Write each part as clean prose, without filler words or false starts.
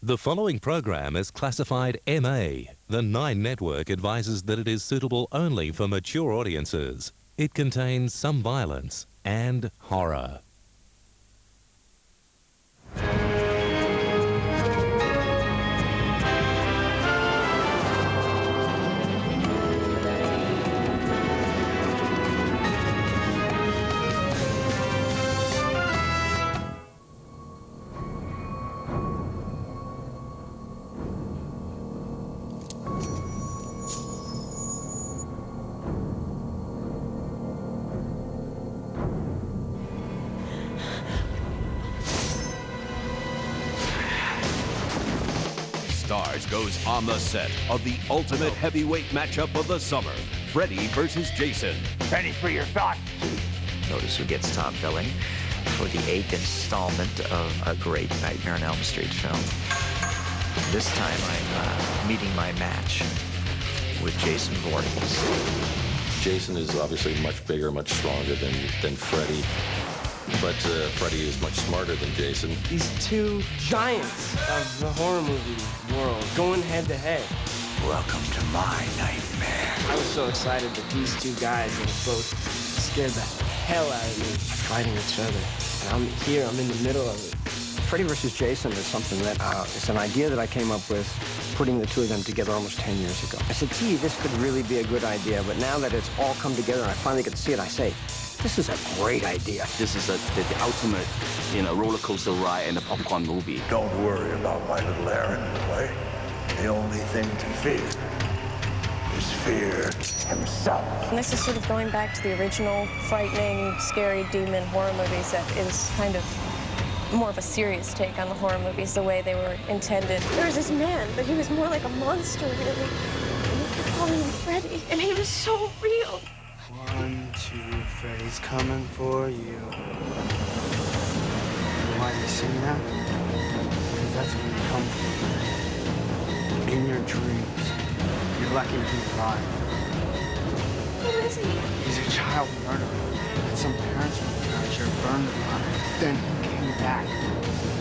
The following program is classified MA. The Nine Network advises that it is suitable only for mature audiences. It contains some violence and horror. Starz goes on the set of the ultimate heavyweight matchup of the summer, Freddy versus Jason. Ready for your thoughts? Notice who gets top billing for the 8th installment of a great Nightmare on Elm Street film. This time I'm meeting my match with Jason Voorhees. Jason is obviously much bigger, much stronger than Freddy. But Freddy is much smarter than Jason. These two giants of the horror movie world going head to head. Welcome to my nightmare. I was so excited that these two guys that both scared the hell out of me fighting each other. And I'm here, I'm in the middle of it. Freddy versus Jason is something that it's an idea that I came up with putting the two of them together almost 10 years ago. I said, gee, this could really be a good idea, but now that it's all come together and I finally get to see it, I say, this is a great idea. This is the ultimate, roller coaster ride and a popcorn movie. Don't worry about my little errand boy. The only thing to fear is fear himself. And this is sort of going back to the original frightening, scary demon horror movies that is kind of more of a serious take on the horror movies, the way they were intended. There was this man, but he was more like a monster, really. And we kept calling him Freddy, and he was so real. 1, 2, Freddy's coming for you. You know why they sing that? Because that's when you come from. In your dreams, you're lucky to be alive. Who is he? He's a child murderer that some parents were out here burned alive. Then he came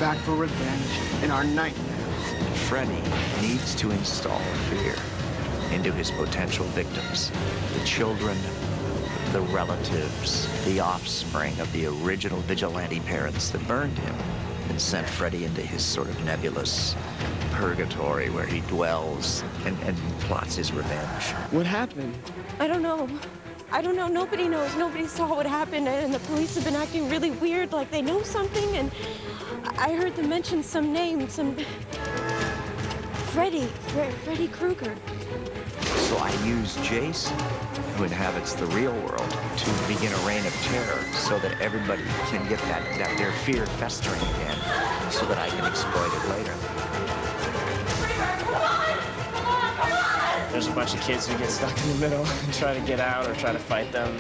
back for revenge in our nightmares. Freddy needs to install fear into his potential victims, the children, the relatives, the offspring of the original vigilante parents that burned him and sent Freddy into his sort of nebulous purgatory where he dwells and plots his revenge. What happened? I don't know. I don't know. Nobody knows. Nobody saw what happened, and the police have been acting really weird, like they know something, and I heard them mention some name, Freddy Krueger. So I use Jason, who inhabits the real world, to begin a reign of terror so that everybody can get their fear festering again so that I can exploit it later. There's a bunch of kids who get stuck in the middle and try to get out or try to fight them.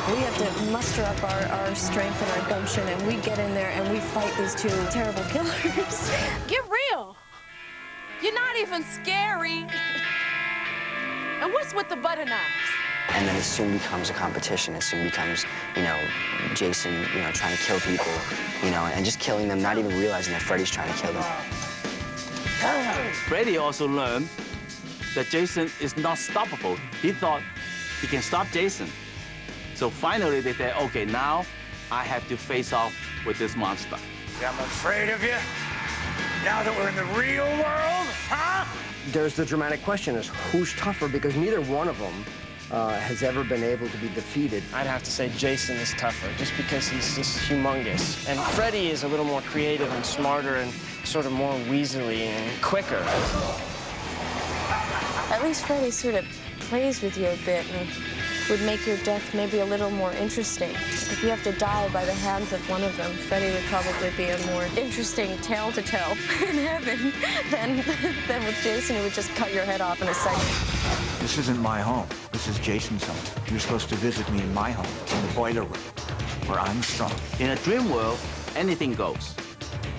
We have to muster up our strength and our gumption, and we get in there and we fight these two terrible killers. Get real. You're not even scary. And what's with the butter knives? And then it soon becomes a competition. It soon becomes, Jason, trying to kill people, and just killing them, not even realizing that Freddy's trying to kill them. Freddy also learned that Jason is not stoppable. He thought he can stop Jason. So finally they said, okay, now I have to face off with this monster. I'm afraid of you. Now that we're in the real world, huh? There's the dramatic question is who's tougher, because neither one of them has ever been able to be defeated. I'd have to say Jason is tougher, just because he's just humongous. And Freddy is a little more creative and smarter and sort of more weaselly and quicker. At least Freddy sort of plays with you a bit and would make your death maybe a little more interesting. If you have to die by the hands of one of them, Freddy would probably be a more interesting tale to tell in heaven than with Jason, who would just cut your head off in a second. This isn't my home. This is Jason's home. You're supposed to visit me in my home, in the boiler room, where I'm strong. In a dream world, anything goes.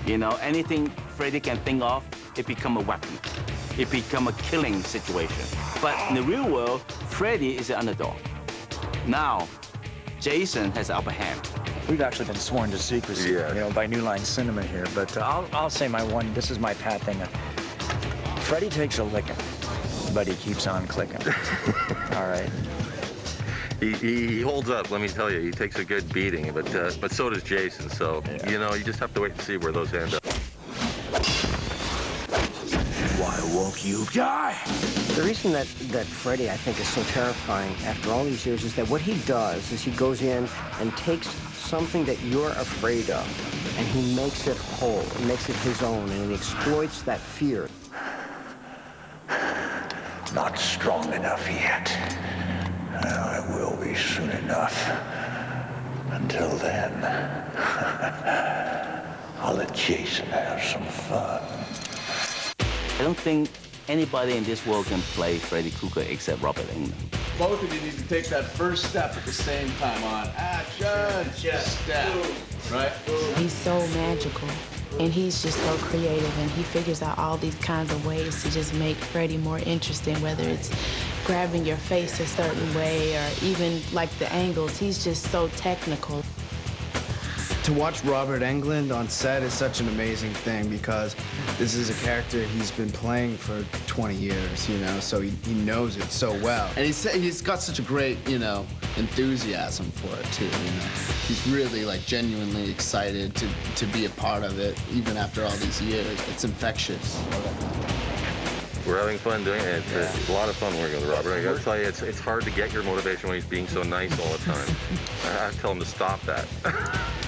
Anything Freddy can think of, it become a weapon. It become a killing situation. But in the real world, Freddy is the underdog. Now, Jason has the upper hand. We've actually been sworn to secrecy, you know, by New Line Cinema here. But I'll say my one. This is my pat thing. Freddy takes a licking, but he keeps on clicking. All right. He holds up, let me tell you. He takes a good beating, but so does Jason. So, you know, you just have to wait and see where those end up. Why won't you die? The reason that Freddy, I think, is so terrifying after all these years is that what he does is he goes in and takes something that you're afraid of, and he makes it whole, he makes it his own, and he exploits that fear. Not strong enough yet. Well, I will be soon enough. Until then, I'll let Jason have some fun. I don't think anybody in this world can play Freddy Krueger except Robert Englund. Both of you need to take that first step at the same time on action, step, right? He's so magical, and he's just so creative, and he figures out all these kinds of ways to just make Freddy more interesting, whether it's grabbing your face a certain way or even like the angles. He's just so technical. To watch Robert Englund on set is such an amazing thing because this is a character he's been playing for 20 years, you know, so he knows it so well. And he's got such a great, you know, enthusiasm for it too, you know. He's really like genuinely excited to be a part of it even after all these years. It's infectious. We're having fun doing it. It's a lot of fun working with Robert. I gotta tell you, it's hard to get your motivation when he's being so nice all the time. I have to tell him to stop that.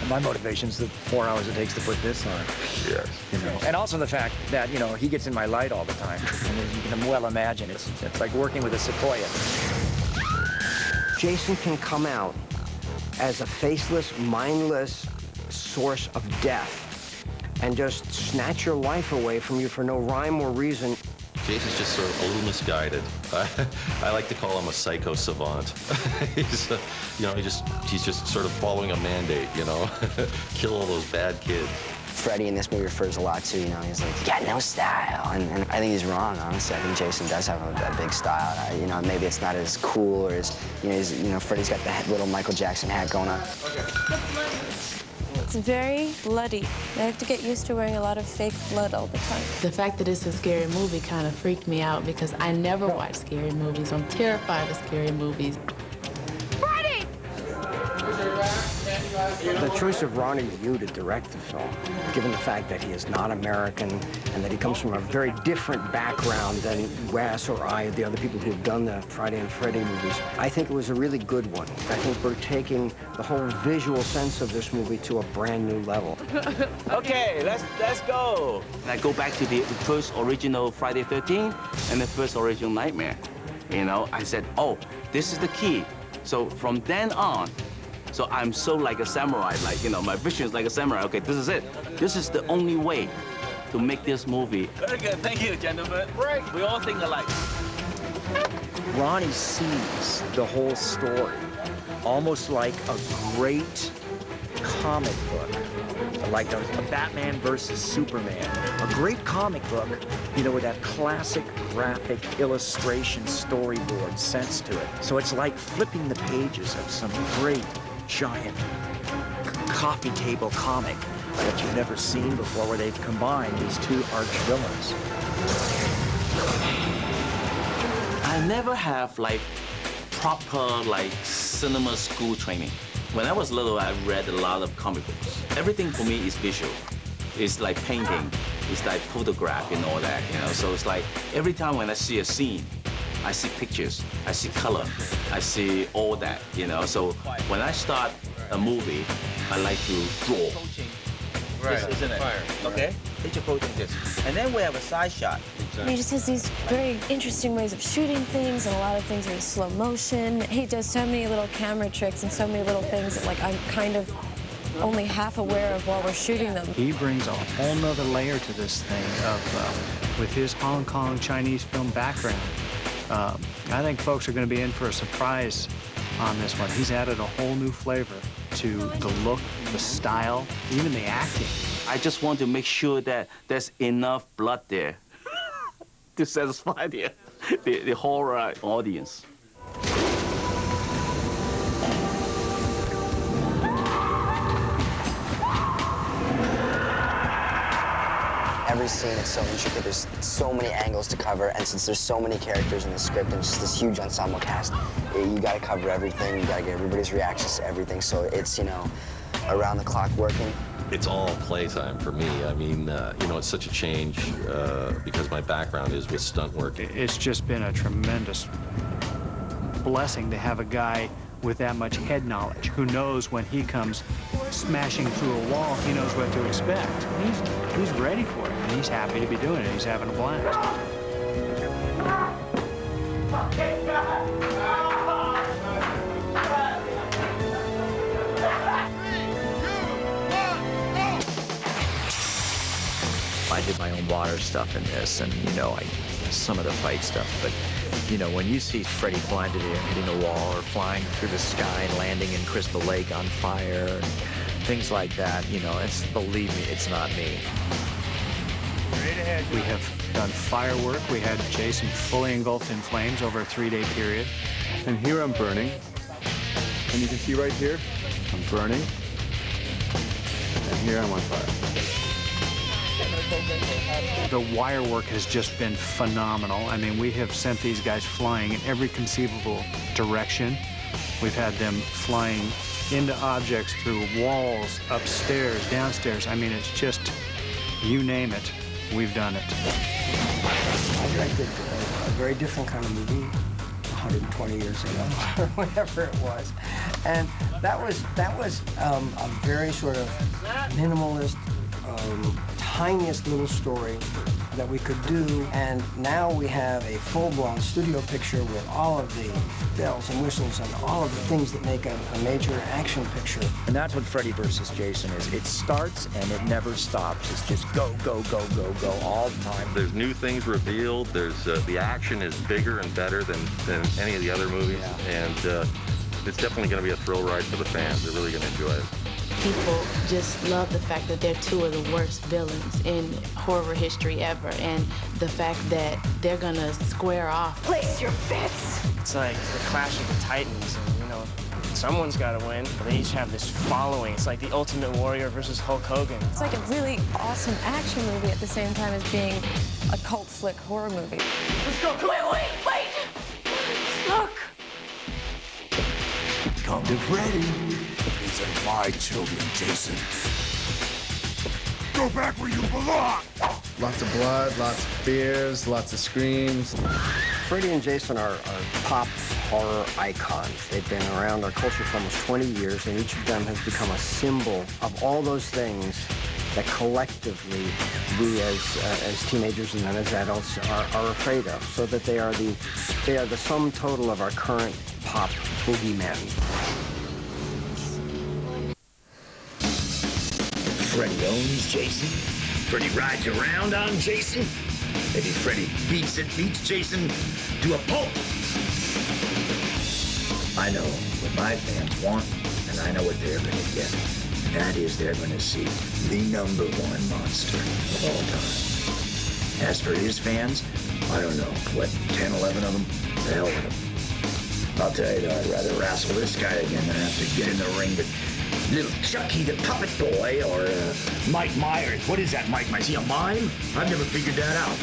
My motivation's the 4 hours it takes to put this on. Yes. You know? And also the fact that, you know, he gets in my light all the time. And as you can well imagine, it's like working with a sequoia. Jason can come out as a faceless, mindless source of death and just snatch your life away from you for no rhyme or reason. Jason's just sort of a little misguided. I like to call him a psycho savant. He's, you know, he's just sort of following a mandate, you know, kill all those bad kids. Freddy in this movie refers a lot to, you know, he's like, you got no style. And I think he's wrong, honestly. I think Jason does have a big style. You know, maybe it's not as cool or as, you know, Freddy's got the little Michael Jackson hat going on. It's very bloody. I have to get used to wearing a lot of fake blood all the time. The fact that it's a scary movie kind of freaked me out because I never watch scary movies. I'm terrified of scary movies. Freddy! The choice of Ronnie Yu to direct the film, given the fact that he is not American and that he comes from a very different background than Wes or I or the other people who have done the Friday and Freddy movies, I think it was a really good one. I think we're taking the whole visual sense of this movie to a brand new level. Okay, let's go. And I go back to the first original Friday 13 and the first original Nightmare. You know, I said, oh, this is the key. So from then on, so I'm so like a samurai, like, you know, my vision is like a samurai. Okay, this is it. This is the only way to make this movie. Very good, thank you, gentlemen. Right. We all think alike. Ronnie sees the whole story almost like a great comic book, like a Batman versus Superman. A great comic book, you know, with that classic graphic illustration storyboard sense to it. So it's like flipping the pages of some great giant coffee table comic that you've never seen before, where they've combined these two arch villains. I never have like proper like cinema school training. When I was little, I read a lot of comic books. Everything for me is visual. It's like painting, it's like photograph and all that, you know? So it's like every time when I see a scene, I see pictures, I see color, I see all that, you know? So when I start a movie, I like to draw. Right. This, isn't it? Fire. Okay? It's approaching this. And then we have a side shot. He just has these very interesting ways of shooting things, and a lot of things are in slow motion. He does so many little camera tricks and so many little things that, like, I'm kind of only half aware of while we're shooting them. He brings a whole nother layer to this thing of, with his Hong Kong Chinese film background. I think folks are going to be in for a surprise on this one. He's added a whole new flavor to the look, the style, even the acting. I just want to make sure that there's enough blood there to satisfy the horror audience. every scene, it's so intricate. There's so many angles to cover, and since there's so many characters in the script and it's just this huge ensemble cast, you got to cover everything. You got to get everybody's reactions to everything. So it's, you know, around the clock working. It's all playtime for me. I mean, you know, it's such a change because my background is with stunt work. It's just been a tremendous blessing to have a guy with that much head knowledge who knows when he comes smashing through a wall, he knows what to expect. He's ready for it, and he's happy to be doing it. He's having a blast. I did my own water stuff in this, and, you know, some of the fight stuff, but, you know, when you see Freddy flying to the hitting a wall or flying through the sky and landing in Crystal Lake on fire and things like that, you know, believe me, it's not me. We have done firework. We had Jason fully engulfed in flames over a 3-day period. And here I'm burning. And you can see right here, I'm burning. And here I'm on fire. The wire work has just been phenomenal. I mean, we have sent these guys flying in every conceivable direction. We've had them flying into objects, through walls, upstairs, downstairs. I mean, it's just, you name it, we've done it. I directed a very different kind of movie 120 years ago, or whatever it was. And that was a very sort of minimalist, tiniest little story that we could do, and now we have a full-blown studio picture with all of the bells and whistles and all of the things that make a major action picture. And that's what Freddy vs. Jason is. It starts and it never stops. It's just go, go, go, go, go all the time. There's new things revealed. There's the action is bigger and better than any of the other movies, and it's definitely going to be a thrill ride for the fans. They're really going to enjoy it. People just love the fact that they're two of the worst villains in horror history ever, and the fact that they're gonna square off. Place your bets! It's like the clash of the titans, and, you know, someone's gotta win. They each have this following. It's like the Ultimate Warrior versus Hulk Hogan. It's like a really awesome action movie at the same time as being a cult flick horror movie. Let's go! Wait! Look! Come to Freddy. These are my children, Jason. Go back where you belong! Lots of blood, lots of fears, lots of screams. Freddy and Jason are pop horror icons. They've been around our culture for almost 20 years, and each of them has become a symbol of all those things that collectively we as teenagers and then as adults are afraid of, so that they are the sum total of our current pop boogeymen. Freddy owns Jason. Freddy rides around on Jason. Maybe Freddy beats Jason to a pulp. I know what my fans want, and I know what they're going to get. And that is they're going to see the #1 monster of all time. As for his fans, I don't know, what, 10, 11 of them? The hell with them. I'll tell you though, I'd rather wrestle this guy again than have to get in the ring with little Chucky the Puppet Boy or Mike Myers. What is that, Mike? Is he a mime? I've never figured that out.